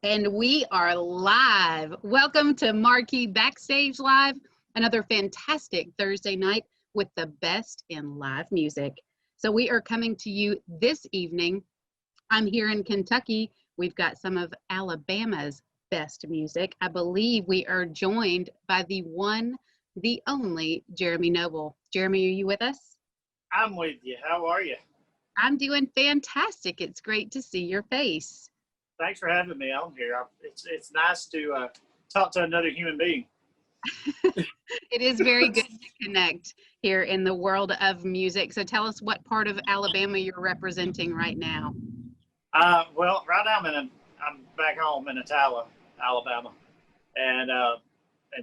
And we are live. Welcome to Marquee Backstage Live, another fantastic Thursday night with the best in live music. So we are coming to you this evening. I'm here in Kentucky. We've got some of Alabama's best music. I believe we are joined by the one, the only Jeremy Noble. Jeremy, are you with us? I'm with you. How are you? I'm doing fantastic. It's great to see your face. Thanks for having me on here. It's nice to talk to another human being. It is very good to connect here in the world of music. So tell us what part of Alabama you're representing right now. Well, right now I'm back home in Attala, Alabama, and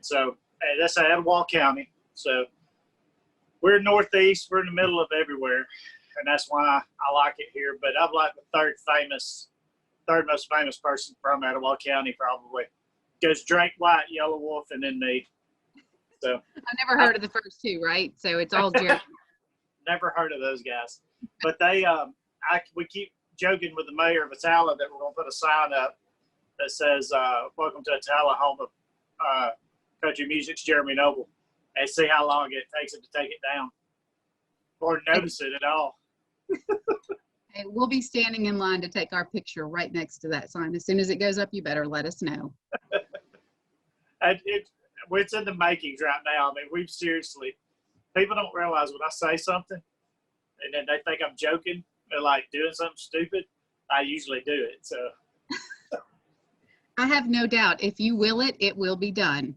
so that's Advocacy County. So we're northeast. We're in the middle of everywhere, and that's why I like it here. But I'm like the third most famous person from Advocacy County, probably. Goes Drake, White, Yellow Wolf, and then me. So I've never heard of the first two, right? So it's all Jeremy. Never heard of those guys. But we keep joking with the mayor of Attala that we're going to put a sign up that says, "Welcome to Attala, home of country music's Jeremy Noble," and see how long it takes it to take it down or notice it at all. And we'll be standing in line to take our picture right next to that sign. As soon as it goes up, you better let us know. It's in the makings right now. I mean, people don't realize when I say something and then they think I'm joking, they're like doing something stupid, I usually do it. So I have no doubt if you will it, it will be done.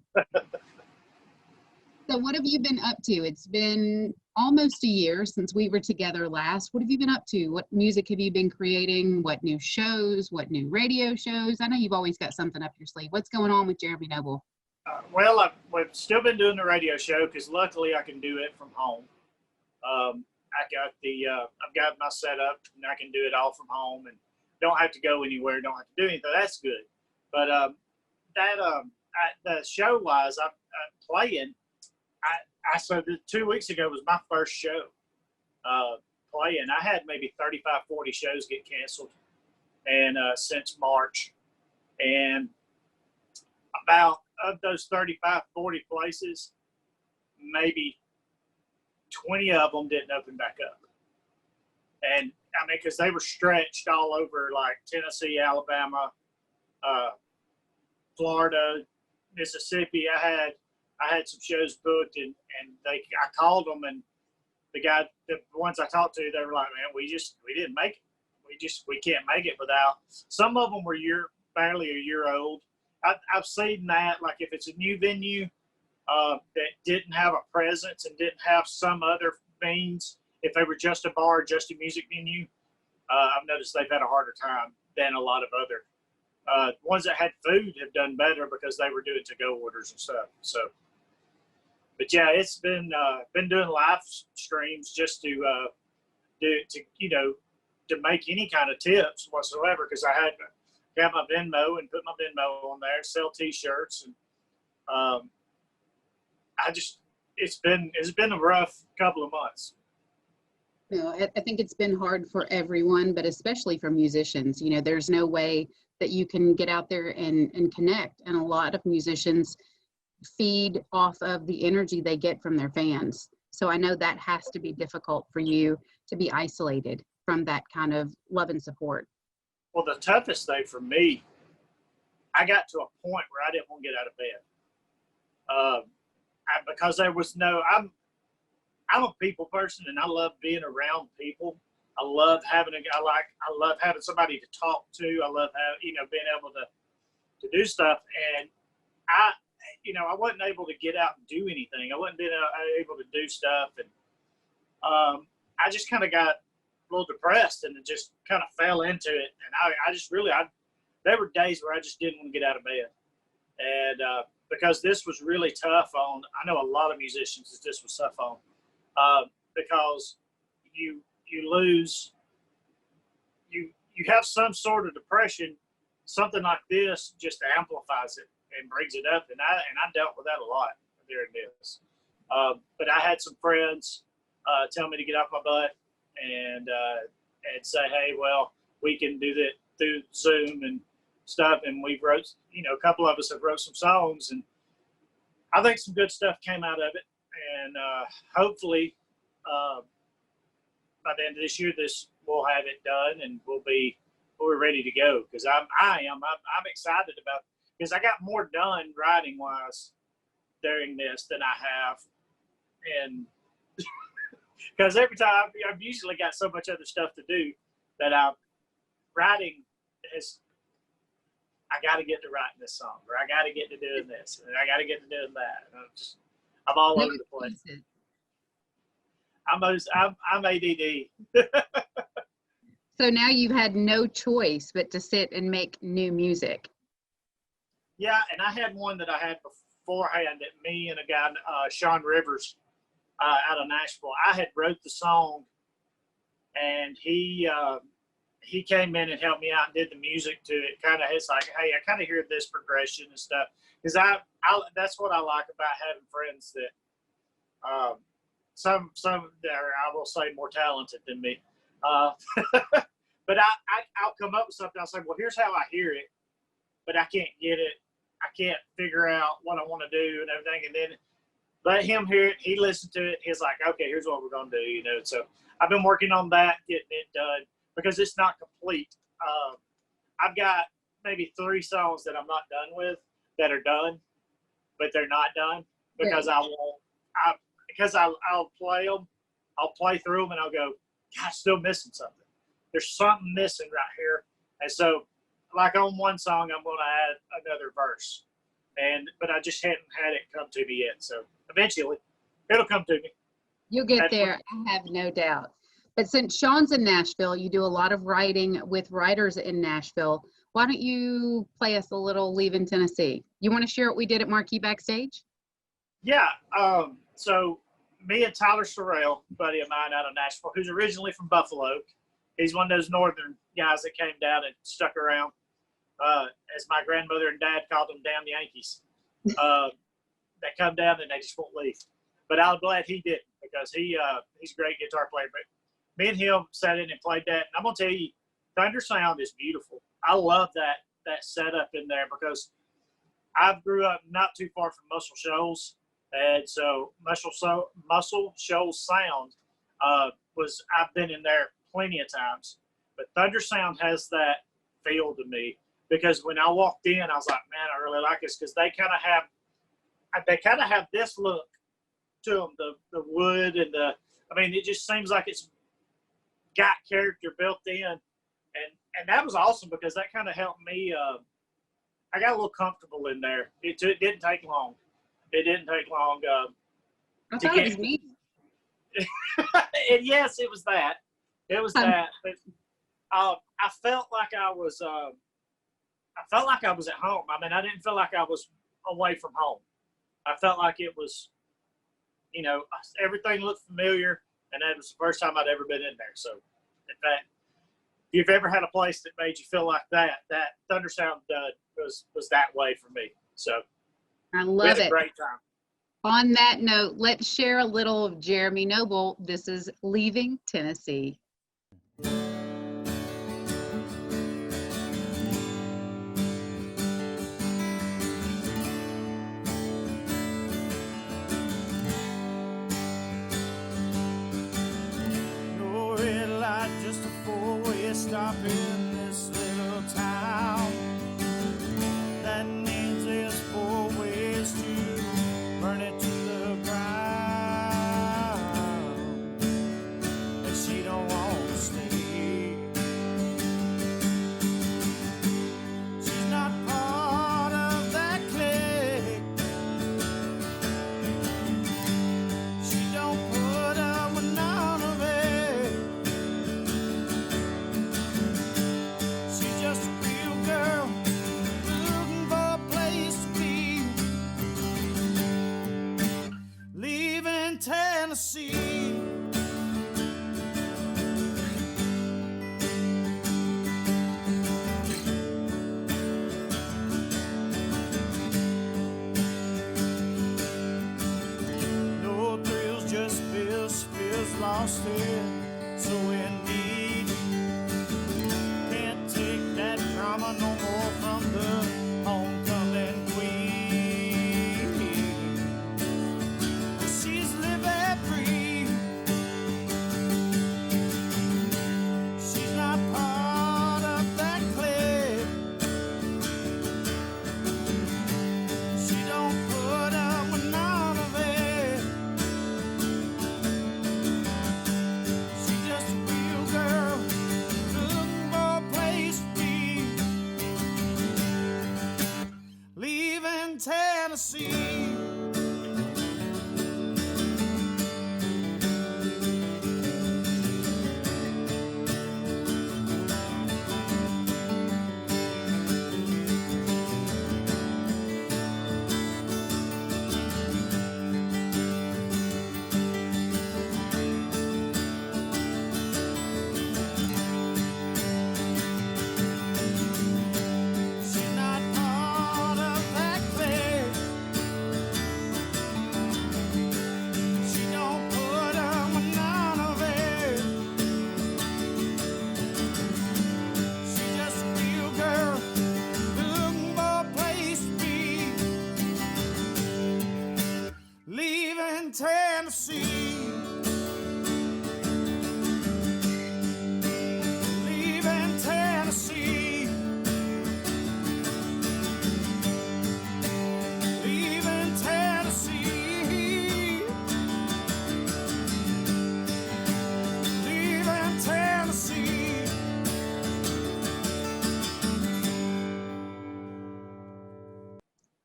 So what have you been up to? It's been almost a year since we were together last. What have you been up to? What music have you been creating? What new shows? What new radio shows? I know you've always got something up your sleeve. What's going on with Jeremy Noble? Well, we've still been doing the radio show because luckily I can do it from home. I've got my setup and I can do it all from home and don't have to go anywhere. Don't have to do anything. That's good. But the show wise, I'm playing. So 2 weeks ago was my first show playing. I had maybe 35, 40 shows get canceled and since March. And about of those 35, 40 places, maybe 20 of them didn't open back up. And I mean, because they were stretched all over like Tennessee, Alabama, Florida, Mississippi. I had some shows booked, and I called them, and the ones I talked to, they were like, "Man, we didn't make it. We can't make it without." Some of them were barely a year old. I've seen that, like if it's a new venue that didn't have a presence and didn't have some other means, if they were just a bar, just a music venue, I've noticed they've had a harder time than a lot of other ones that had food have done better because they were doing to-go orders and stuff. So. But yeah, it's been doing live streams just to make any kind of tips whatsoever, because I had got my Venmo and put my Venmo on there, sell T-shirts, and it's been a rough couple of months. You know, I think it's been hard for everyone, but especially for musicians. You know, there's no way that you can get out there and connect, and a lot of musicians feed off of the energy they get from their fans. So I know that has to be difficult for you to be isolated from that kind of love and support. Well, the toughest thing for me, I got to a point where I didn't want to get out of bed because there was I'm a people person, and I love being around people. I love having somebody to talk to. I love being able to do stuff, and I wasn't able to get out and do anything. I wasn't able to do stuff, and I just kind of got a little depressed and just kind of fell into it. And there were days where I just didn't want to get out of bed, and because this was really tough on. I know a lot of musicians that this was tough on because you lose. You have some sort of depression. Something like this just amplifies it and brings it up, and I dealt with that a lot during this. But I had some friends tell me to get off my butt and say, hey, well, we can do that through Zoom, and stuff, and we've wrote, a couple of us have wrote some songs, and I think some good stuff came out of it. And hopefully by the end of this year, we'll have it done, and we're ready to go. Because I'm excited about, because I got more done writing wise during this than I have, and because every time I've usually got so much other stuff to do that writing is, I got to get to writing this song, or I got to get to doing this, and I got to get to doing that. And I'm all over the place. I'm ADD. So now you've had no choice but to sit and make new music. Yeah, and I had one that I had beforehand that me and a guy, Sean Rivers, out of Nashville. I had wrote the song, and he came in and helped me out and did the music to it. It's like, hey, I kind of hear this progression and stuff, because I that's what I like about having friends that some that are, I will say, more talented than me. But I'll come up with something. I'll say, well, here's how I hear it, but I can't get it. I can't figure out what I want to do and everything. And then let him hear it. He listened to it. He's like, okay, here's what we're going to do. So I've been working on that, getting it done, because it's not complete. I've got maybe 3 songs that I'm not done with that are done, but they're not done because I'll play them. I'll play through them and I'll go, God, still missing something. There's something missing right here. And so, like on one song, I'm going to add another verse, but I just hadn't had it come to me yet. So eventually, it'll come to me. You'll get there, I have no doubt. But since Sean's in Nashville, you do a lot of writing with writers in Nashville. Why don't you play us a little Leaving Tennessee? You want to share what we did at Marquee Backstage? Yeah. So me and Tyler Sorrell, a buddy of mine out of Nashville, who's originally from Buffalo. He's one of those northern guys that came down and stuck around. As my grandmother and dad called them, damn Yankees. They come down and they just won't leave. But I'm glad he didn't, because he's a great guitar player. But me and him sat in and played that. And I'm going to tell you, Thunder Sound is beautiful. I love that setup in there, because I grew up not too far from Muscle Shoals. And so Muscle Shoals Sound I've been in there plenty of times. But Thunder Sound has that feel to me, because when I walked in, I was like, man, I really like this, because they kind of have this look to them, the wood and it just seems like it's got character built in, and that was awesome, because that kind of helped me. I got a little comfortable in there. It didn't take long. It didn't take long. I thought it was me. And yes, it was that. It was that. But I felt like I was. I felt like I was at home. I didn't feel like I was away from home. I felt like it was, everything looked familiar, and that was the first time I'd ever been in there. So, in fact, if you've ever had a place that made you feel like that Thunder Sound was that way for me. So, I love it. We had a great time. On that note, let's share a little of Jeremy Noble. This is Leaving Tennessee. Stop in this little town. That means there's 4 ways to burn it to the ground. But she don't want to stay. She's not part of that clique. She don't put up with none of it. Just a real girl looking for a place to be. Leaving Tennessee. No thrills, just fears lost here. So indeed, no more from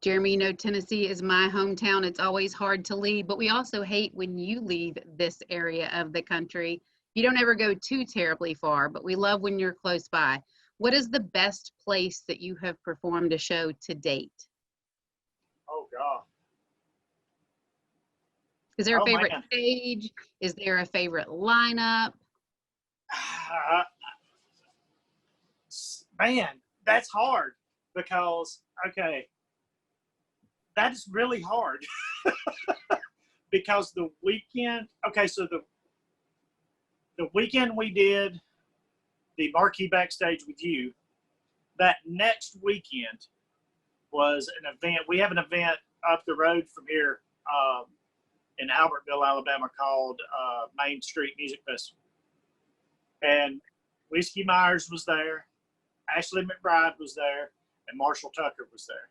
Jeremy, you know, Tennessee is my hometown. It's always hard to leave, but we also hate when you leave this area of the country. You don't ever go too terribly far, but we love when you're close by. What is the best place that you have performed a show to date? Oh, God. Is there a Oh, favorite man. stage? Is there a favorite lineup? Man, that's hard because, okay, that is really hard because the weekend, okay, so the weekend we did the Marquee Backstage with you, that next weekend was an event. We have an event up the road from here in Albertville, Alabama called Main Street Music Festival. And Whiskey Myers was there, Ashley McBride was there, and Marshall Tucker was there.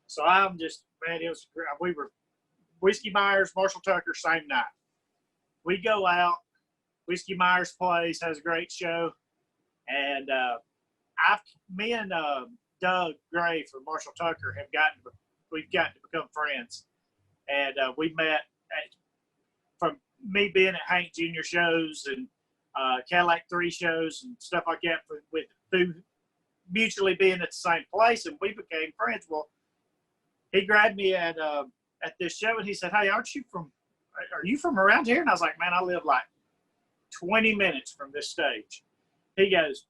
So I'm just, man, it was, we were Whiskey Myers, Marshall Tucker, same night. We go out, Whiskey Myers plays, has a great show, and me and Doug Gray from Marshall Tucker we've gotten to become friends, and we met from me being at Hank Jr. shows and Cadillac 3 shows and stuff like that through mutually being at the same place, and we became friends. Well, he grabbed me at this show and he said, "Hey, are you from around here?" And I was like, "Man, I live like 20 minutes from this stage." He goes,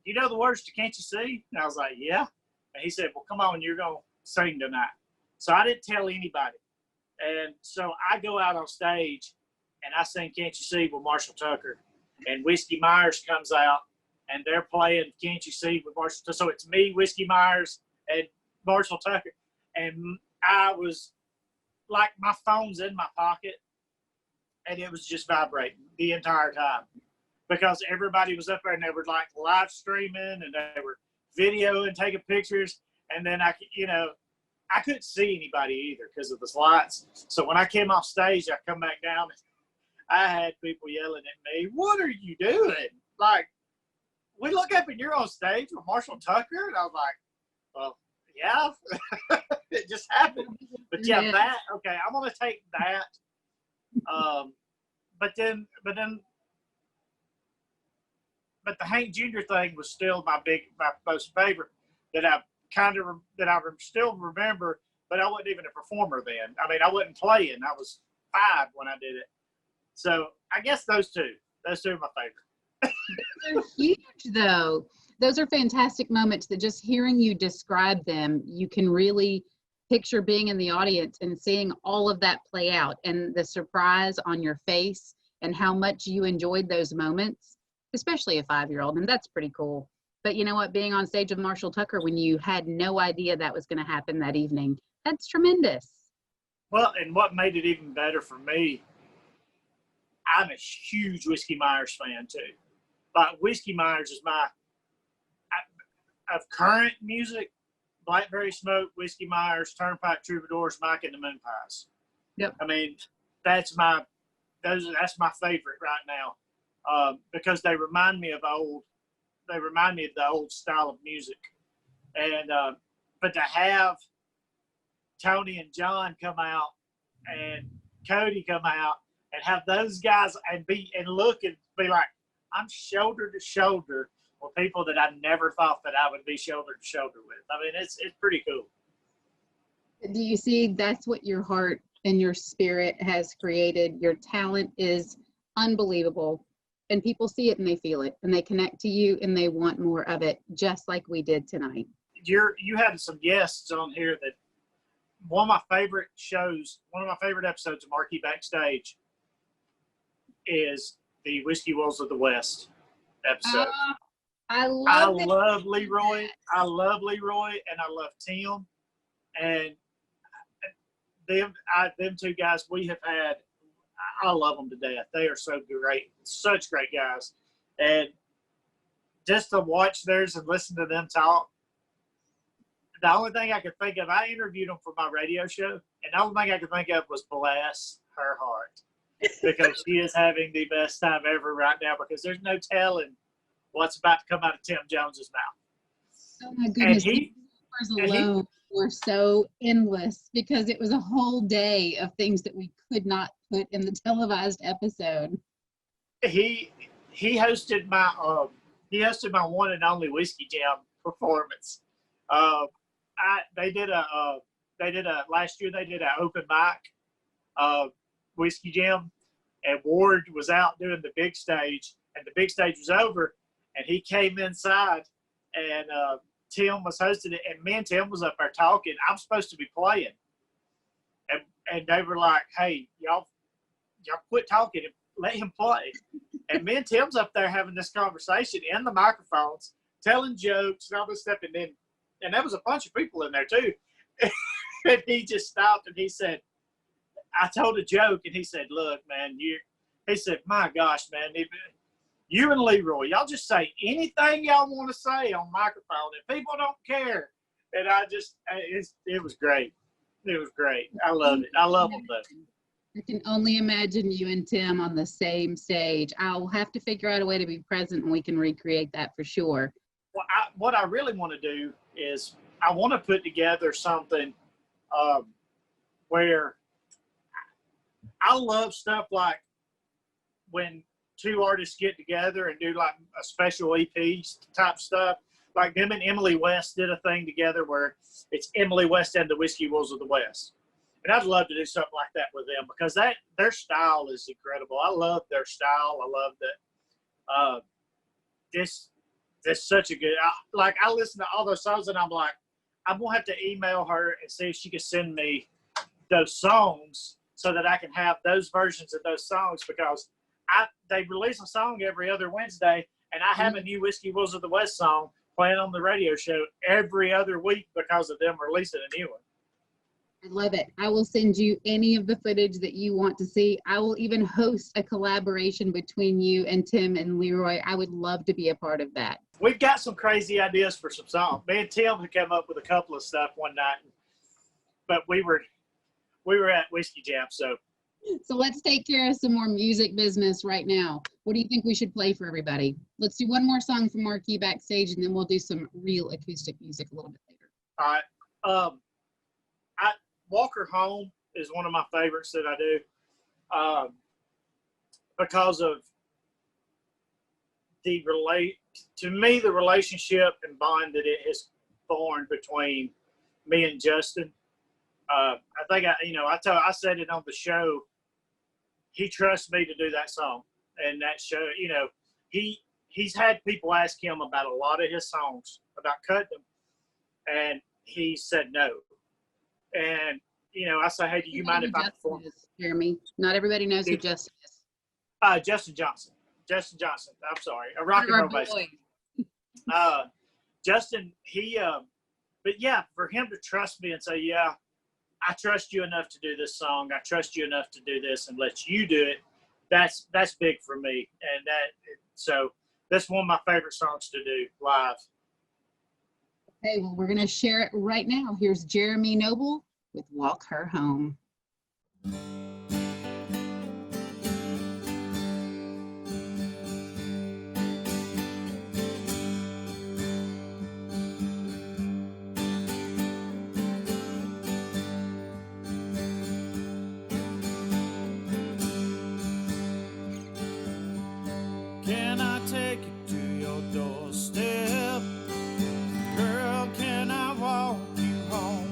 "You know the words to Can't You See?" And I was like, "Yeah." And he said, "Well, come on, you're going to sing tonight." So I didn't tell anybody. And so I go out on stage and I sing Can't You See with Marshall Tucker. And Whiskey Myers comes out and they're playing Can't You See with Marshall Tucker. So it's me, Whiskey Myers, and Marshall Tucker. And I was like, my phone's in my pocket and it was just vibrating the entire time because everybody was up there and they were like live streaming and they were videoing and taking pictures. And then I couldn't see anybody either because of the lights. So when I came off stage, I come back down and I had people yelling at me, "What are you doing?" Like, we look up and you're on stage with Marshall Tucker. And I was like, well, yeah, it just happened. But yeah, okay, I'm going to take that. But the Hank Jr. thing was still my most favorite that I still remember, but I wasn't even a performer then. I mean, I wasn't playing. I was 5 when I did it. So I guess those two are my favorite. They're huge, though. Those are fantastic moments that just hearing you describe them, you can really picture being in the audience and seeing all of that play out and the surprise on your face and how much you enjoyed those moments, especially a 5-year-old. And that's pretty cool. But you know what? Being on stage with Marshall Tucker when you had no idea that was going to happen that evening, that's tremendous. Well, and what made it even better for me, I'm a huge Whiskey Myers fan too. But Whiskey Myers is of current music, Blackberry Smoke, Whiskey Myers, Turnpike Troubadours, Mike and the Moon Pies. Yep. I mean, that's my favorite right now because they remind me of the old style of music. And but to have Tony and John come out and Cody come out and have those guys and look and be like, I'm shoulder to shoulder with people that I never thought that I would be shoulder to shoulder with. I mean, it's pretty cool. Do you see that's what your heart and your spirit has created? Your talent is unbelievable. And people see it and they feel it and they connect to you and they want more of it, just like we did tonight. You had some guests on here that one of my favorite episodes of Marquee Backstage is the Whiskey Wolves of the West episode. I love Leroy. I love Leroy and I love Tim. And them two guys we have had, I love them to death. They are so great, such great guys. And just to watch theirs and listen to them talk, the only thing I could think of, I interviewed them for my radio show, and the only thing I could think of was bless her heart. Because she is having the best time ever right now because there's no telling what's about to come out of Tim Jones's mouth. Oh my goodness. And he were so endless because it was a whole day of things that we could not put in the televised episode. He hosted my one and only Whiskey Jam performance. They did a last year they did an open mic Whiskey Jam, and Ward was out doing the big stage, and the big stage was over, and he came inside, and Tim was hosting it, and me and Tim was up there talking. I'm supposed to be playing, and they were like, "Hey, y'all quit talking and let him play." And me and Tim's up there having this conversation in the microphones, telling jokes and all this stuff, and there was a bunch of people in there too. And he just stopped and he said, I told a joke, and he said, "Look, man, he said, my gosh, man, you and Leroy, y'all just say anything y'all want to say on microphone, and people don't care." And it was great. It was great. I love it. I love them though. I can only imagine you and Tim on the same stage. I'll have to figure out a way to be present, and we can recreate that for sure. Well, what I really want to do is I want to put together something where I love stuff like when two artists get together and do like a special EP type stuff. Like them and Emily West did a thing together where it's Emily West and the Whiskey Wolves of the West. And I'd love to do something like that with them because their style is incredible. I love their style. I love that. This such a good. I listen to all those songs and I'm like, I'm gonna have to email her and see if she can send me those songs so that I can have those versions of those songs because they release a song every other Wednesday, and I have a new Whiskey Wolves of the West song playing on the radio show every other week because of them releasing a new one. I love it. I will send you any of the footage that you want to see. I will even host a collaboration between you and Tim and Leroy. I would love to be a part of that. We've got some crazy ideas for some songs. Me and Tim have come up with a couple of stuff one night, but we were at Whiskey Jam, so let's take care of some more music business right now. What do you think we should play for everybody? Let's do one more song from Marquee Backstage, and then we'll do some real acoustic music a little bit later. All right. Walker Home is one of my favorites that I do because of the relationship and bond that it has formed between me and Justin. I think I said it on the show. He trusts me to do that song, and that show. He's had people ask him about a lot of his songs about cutting them, and he said no. And I say, hey, do you mind if I perform? Jeremy, not everybody knows who Justin is. Justin Johnson. Justin Johnson. I'm sorry, a rock and roll bassist. Justin, but yeah, for him to trust me and say, yeah, I trust you enough to do this song. I trust you enough to do this and let you do it. That's big for me. And so that's one of my favorite songs to do live. Okay, well, we're going to share it right now. Here's Jeremy Noble with Walk Her Home. Can I take you to your doorstep? Girl, can I walk you home?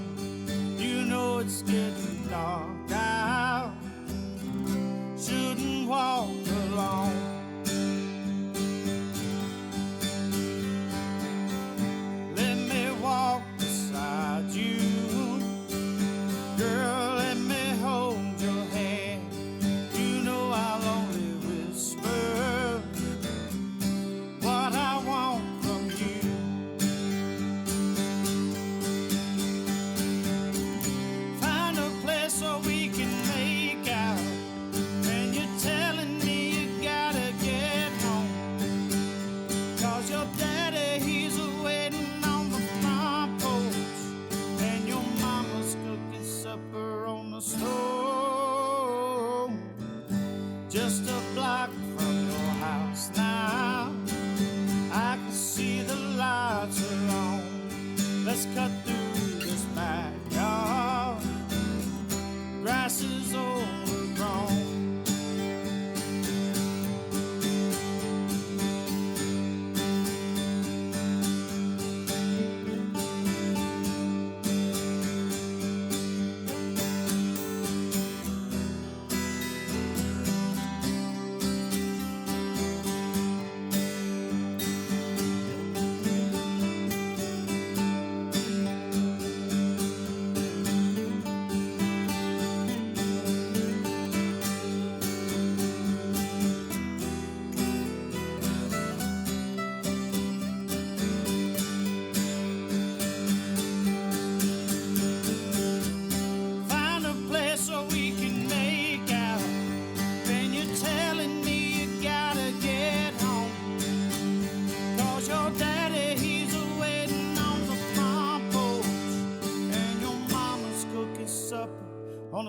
You know it's getting dark out. Shouldn't walk alone. Let me walk beside you. Girl, let me hold your hand. You know I'll only whisper what I want from you. Find a place so we can make out. And you're telling me you gotta get home. 'Cause your daddy, he's waiting on the front porch. And your mama's cooking supper on the stove. Just a block from your house now. I can see the lights are on. Let's cut through this back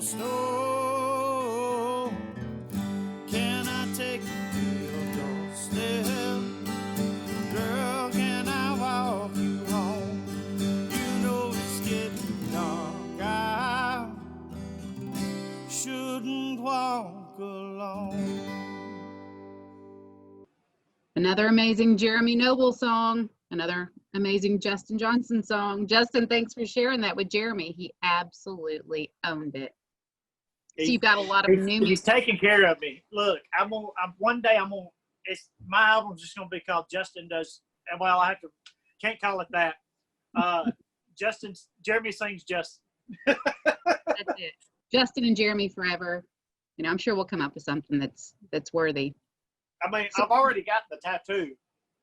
snow. Can I take you to your doorstep? Girl, can I walk you home? You know it's getting dark. I shouldn't walk alone. Another amazing Jeremy Noble song, another amazing Justin Johnson song. Justin, thanks for sharing that with Jeremy. He absolutely owned it. So you've got a lot of new He's music. taking care of me. Look, one day it's my album's just gonna be called Justin Does. Well, can't call it that. Jeremy sings Justin. That's it. Justin and Jeremy forever. You know, I'm sure we'll come up with something that's worthy. I mean, I've already got the tattoo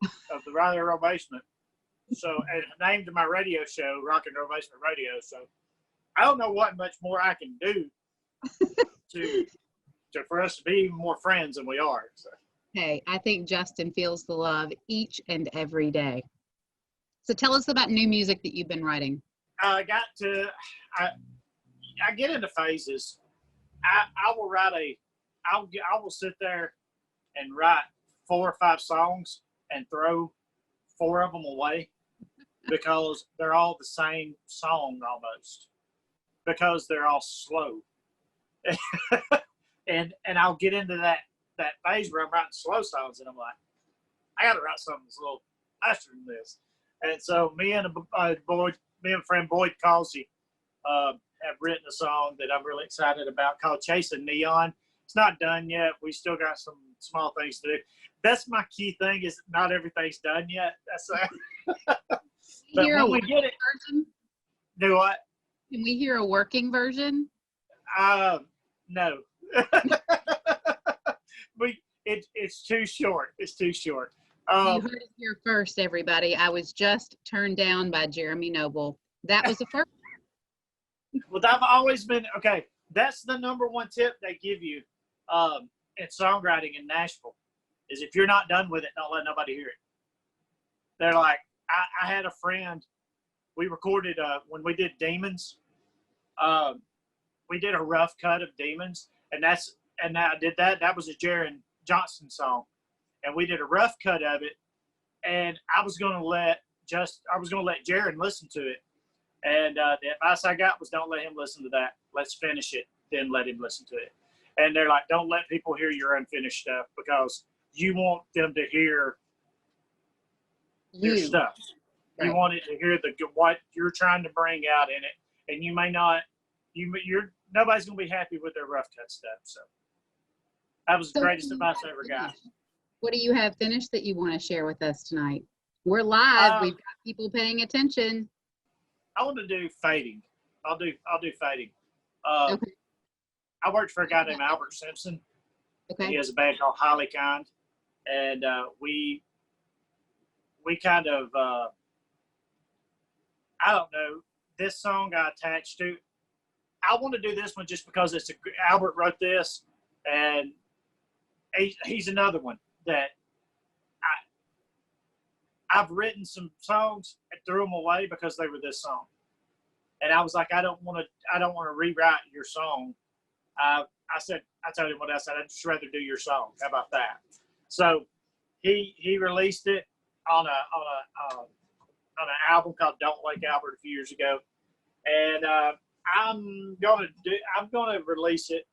of the Rock and Roll Basement. So, and named my radio show Rock and Roll Basement Radio. So, I don't know what much more I can do for us to be even more friends than we are. So. Hey, I think Justin feels the love each and every day. So tell us about new music that you've been writing. I get into phases. I will sit there and write 4 or 5 songs and throw 4 of them away because they're all the same song almost, because they're all slow. and I'll get into that phase where I'm writing slow songs and I'm like, I got to write something that's a little faster than this. And so me and friend Boyd Causey have written a song that I'm really excited about called Chasing Neon. It's not done yet. We still got some small things to do. That's my key thing, is not everything's done yet. That's but when we get it, version? Do what? Can we hear a working version? No. It's too short. It's too short. You heard it here first, everybody. I was just turned down by Jeremy Noble. That was the first. Well, I've always been, okay, that's the number one tip they give you in songwriting in Nashville, is if you're not done with it, don't let nobody hear it. They're like, I had a friend, we recorded, when we did Demons, we did a rough cut of Demons, and I did that. That was a Jaron Johnson song. And we did a rough cut of it, and I was going to let Jaron listen to it. And the advice I got was, don't let him listen to that. Let's finish it, then let him listen to it. And they're like, don't let people hear your unfinished stuff, because you want them to hear your stuff. Right. You want it to hear what you're trying to bring out in it. And you may not, nobody's going to be happy with their rough cut stuff. So that was the greatest advice I ever got. What do you have finished that you want to share with us tonight? We're live. We've got people paying attention. I want to do Fading. I'll do Fading. Okay. I worked for a guy named Albert Simpson. Okay. He has a band called Highly Kind, and we kind of I don't know, this song I attached to. I want to do this one just because Albert wrote this, and he's another one that I've written some songs and threw them away because they were this song. And I was like, I don't want to rewrite your song. I told him what I said. I'd just rather do your song. How about that? So he released it on an album called Don't Wake Albert a few years ago. And I'm gonna release it.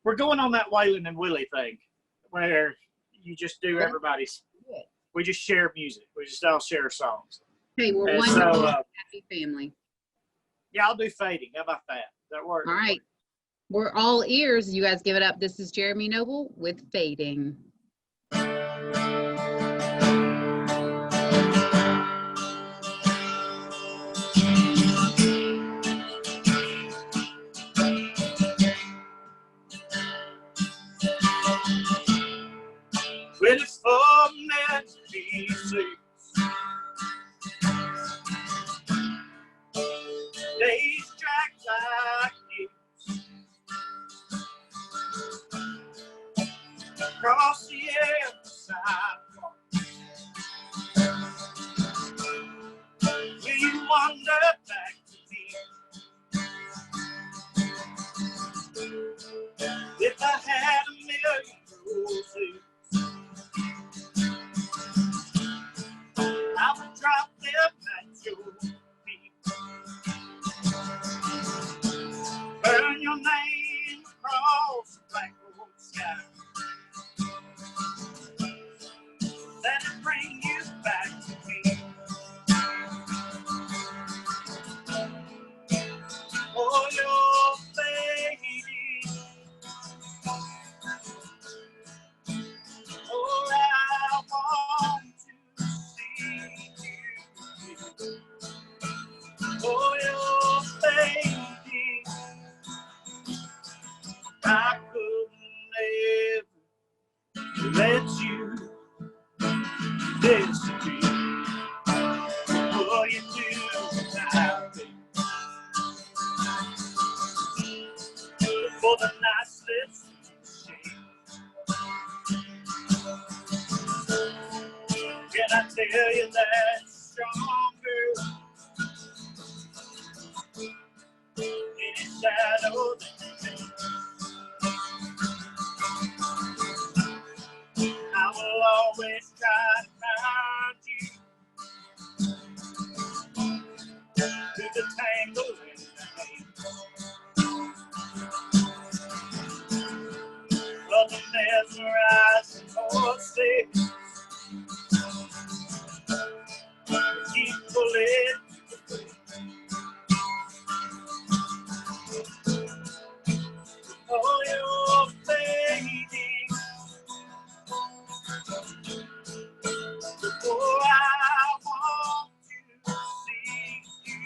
We're going on that Waylon and Willie thing where you just do everybody's. We just share music. We just all share songs. Hey, we're one happy family. Yeah, I'll do Fading. How about that? That works. All right. We're all ears. You guys give it up. This is Jeremy Noble with Fading. When it's for meant to be seen. Days drag like these across the empty sidewalk. Will you wander back to me? roses. I would drop them at your feet. Burn your name across the black hole sky. Let it bring you back to me. Oh, you're fading. Oh, I want to see you. Oh, you're fading. I couldn't ever let you disappear. Oh, you do now, baby. Before the night slips through the shade. Can I tell you that stronger any shadow that you make? I will always try to find you through the tangle in the hay. Well, the mesmerizing horses keep pulling. Oh, you're fading. Oh, I want to see you.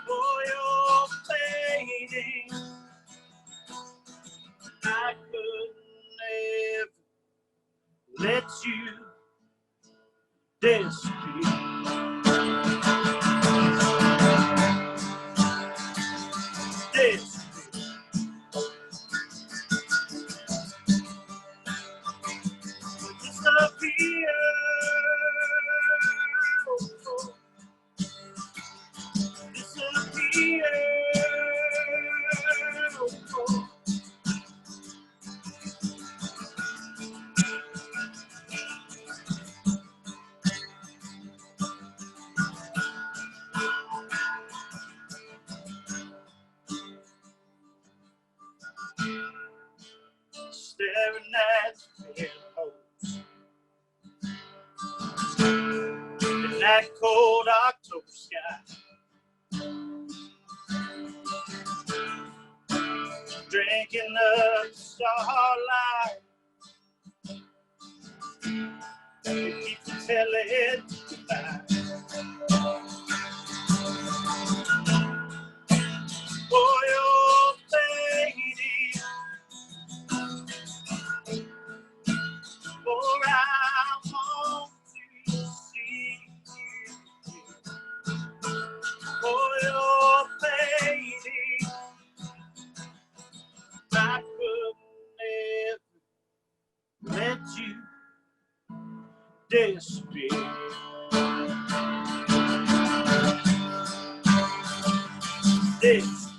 Oh, you're fading. I couldn't ever let you disappear. Staring at the pinholes in that cold October sky. Drinking the starlight, it keeps telling goodbye. Oh, you're fading. Oh, I want to see you. Oh, you're fading. I couldn't ever let you disappear. Disappear.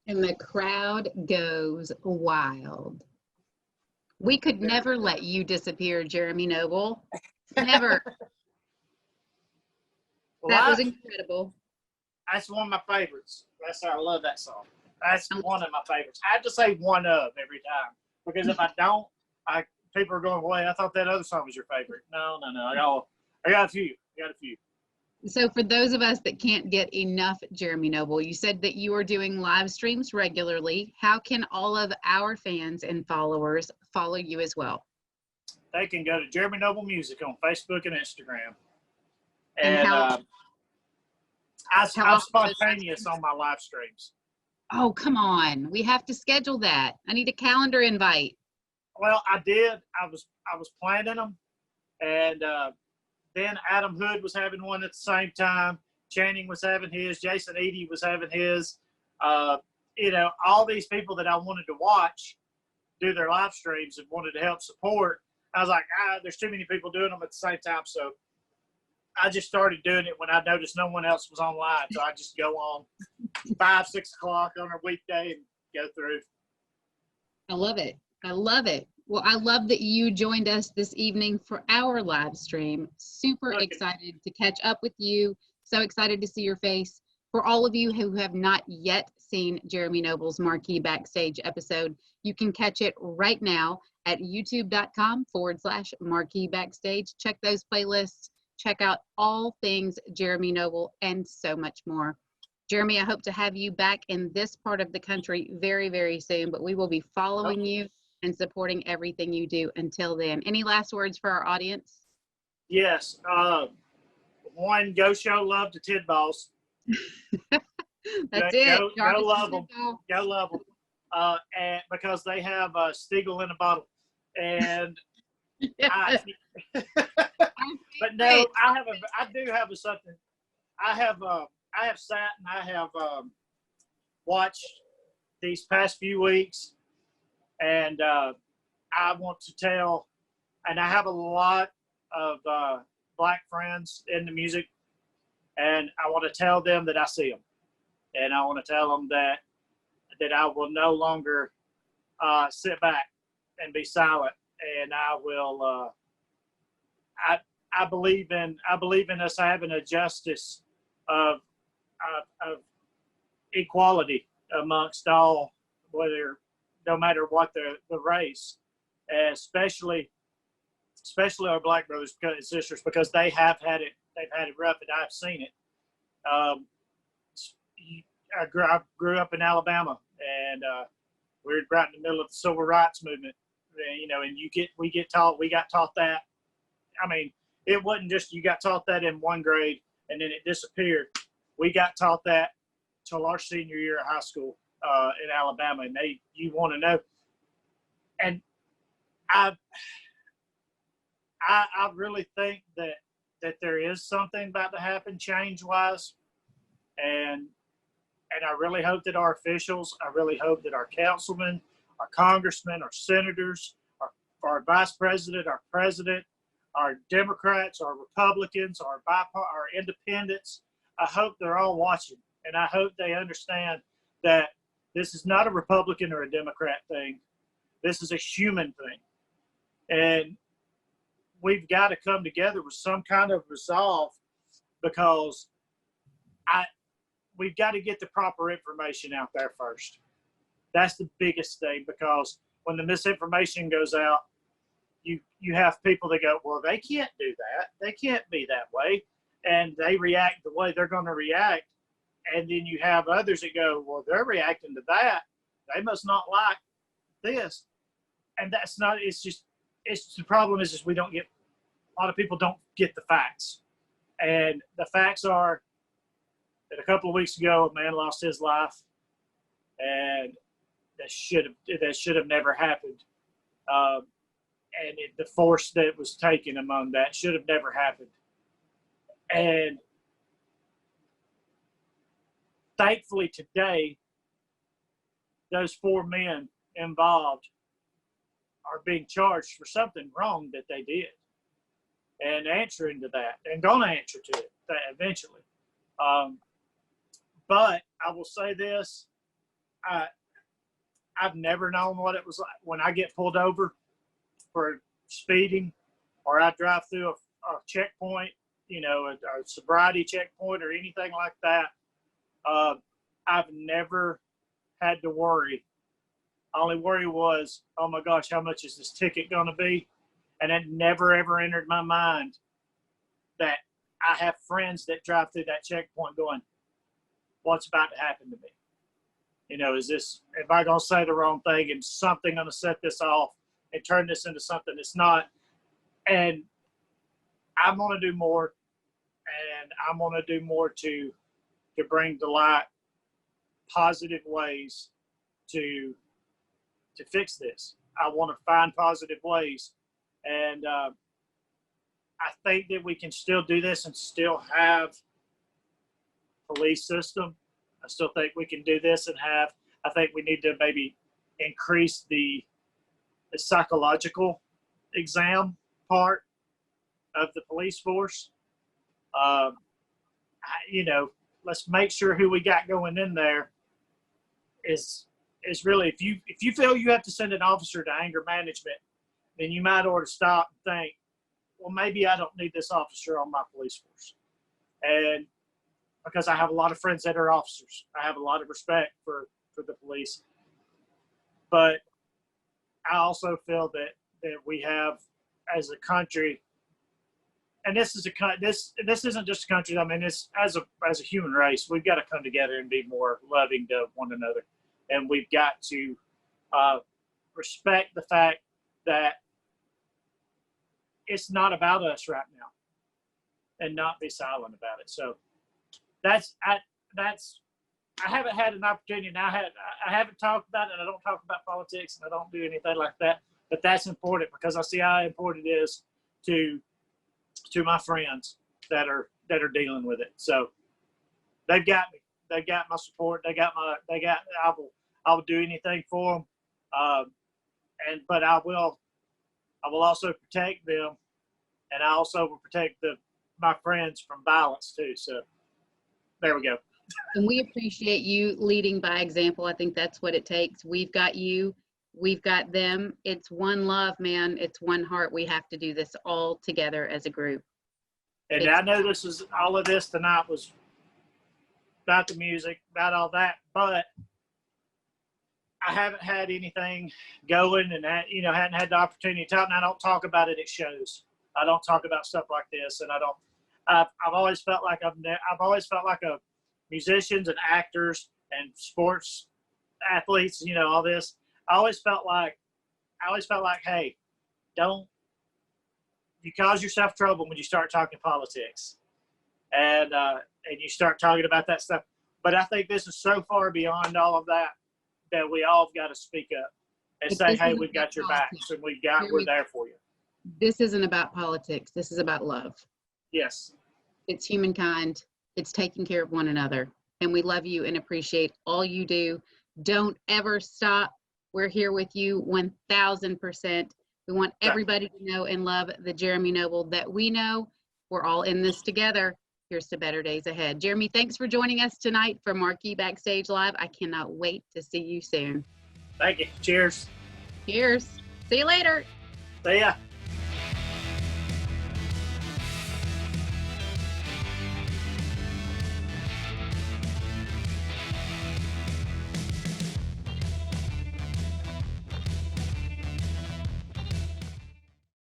And the crowd goes wild. We could never let you disappear, Jeremy Noble. Never. Well, That was incredible. that's one of my favorites. That's how I love that song. That's one of my favorites. I have to say one of every time, because if I don't, people are going, "Wait, I thought that other song was your favorite." No. I got a few. So for those of us that can't get enough Jeremy Noble, you said that you are doing live streams regularly. How can all of our fans and followers follow you as well? They can go to Jeremy Noble Music on Facebook and Instagram. And I'm spontaneous on my live streams. Oh, come on. We have to schedule that. I need a calendar invite. Well, I did. I was planning them, and then Adam Hood was having one at the same time. Channing was having his. Jason Eady was having his. You know, all these people that I wanted to watch do their live streams and wanted to help support. I was like, there's too many people doing them at the same time. So I just started doing it when I noticed no one else was online. So I just go on 5, 6 o'clock on a weekday and go through. I love it. I love it. Well, I love that you joined us this evening for our live stream. Super excited to catch up with you. So excited to see your face. For all of you who have not yet seen Jeremy Noble's Marquee Backstage episode, you can catch it right now at youtube.com/Marquee Backstage. Check those playlists. Check out all things Jeremy Noble and so much more. Jeremy, I hope to have you back in this part of the country very, very soon, but we will be following you and supporting everything you do until then. Any last words for our audience? Yes. One, go show love to Tid Boss. That's it. Go love them. Go love them. And because they have Stiegel in a bottle. And Yes. but no, I do have something. I have sat and I have watched these past few weeks, and I want to tell, and I have a lot of Black friends in the music, and I want to tell them that I see them, and I want to tell them that I will no longer sit back and be silent, and I will. I believe in us having a justice of equality amongst all, no matter what the race, especially our Black brothers and sisters, because they've had it rough, and I've seen it. I grew up in Alabama, and we were right in the middle of the civil rights movement. You know, and we got taught that. I mean, it wasn't just you got taught that in one grade and then it disappeared. We got taught that till our senior year of high school in Alabama, and you want to know. And I really think that there is something about to happen change-wise, and I really hope that our officials, I really hope that our councilmen, our congressmen, our senators, our vice president, our president, our Democrats, our Republicans, our independents, I hope they're all watching, and I hope they understand that this is not a Republican or a Democrat thing. This is a human thing. And we've got to come together with some kind of resolve, because we've got to get the proper information out there first. That's the biggest thing, because when the misinformation goes out, you have people that go, well, they can't do that. They can't be that way. And they react the way they're going to react. And then you have others that go, well, they're reacting to that. They must not like this. And that's not, the problem is we don't get, a lot of people don't get the facts. And the facts are that a couple of weeks ago, a man lost his life, and that should have never happened. And the force that was taken among that should have never happened. And thankfully today, those 4 men involved are being charged for something wrong that they did, and answering to that, and going to answer to it eventually. But I will say this, I've never known what it was like when I get pulled over for speeding, or I drive through a checkpoint, you know, a sobriety checkpoint or anything like that. I've never had to worry. Only worry was, oh my gosh, how much is this ticket going to be? And it never ever entered my mind that I have friends that drive through that checkpoint going, what's about to happen to me? You know, am I going to say the wrong thing and something going to set this off and turn this into something it's not? And I'm going to do more, and I'm going to do more to bring to light positive ways to fix this. I want to find positive ways, and I think that we can still do this and still have police system. I still think we can do this and have. I think we need to maybe increase the psychological exam part of the police force. Let's make sure who we got going in there is really, if you feel you have to send an officer to anger management, then you might ought to stop and think, well, maybe I don't need this officer on my police force. And because I have a lot of friends that are officers, I have a lot of respect for the police. But I also feel that we have, as a country, and this isn't just a country. I mean, it's as a human race, we've got to come together and be more loving to one another, and we've got to respect the fact that it's not about us right now, and not be silent about it. So I haven't had an opportunity, and I haven't talked about it, and I don't talk about politics, and I don't do anything like that. But that's important because I see how important it is to my friends that are dealing with it. So they've got me. They got my support. I will do anything for them. But I will also protect them, and I also will protect my friends from violence too. So there we go. And we appreciate you leading by example. I think that's what it takes. We've got you. We've got them. It's one love, man. It's one heart. We have to do this all together as a group. And I know all of this tonight was about the music, about all that, but I haven't had anything going, and hadn't had the opportunity to talk. And I don't talk about it at shows. I don't talk about stuff like this, and I've always felt like musicians and actors and sports athletes, all this. I always felt like, hey, you cause yourself trouble when you start talking politics, and you start talking about that stuff. But I think this is so far beyond all of that we all have got to speak up and say, hey, we've got your backs, and we're there for you. This isn't about politics. This is about love. Yes. It's humankind. It's taking care of one another. And we love you and appreciate all you do. Don't ever stop. We're here with you 1000%. We want everybody to know and love the Jeremy Noble that we know. We're all in this together. Here's to better days ahead. Jeremy, thanks for joining us tonight for Marquee Backstage Live. I cannot wait to see you soon. Thank you. Cheers. Cheers. See you later. See ya.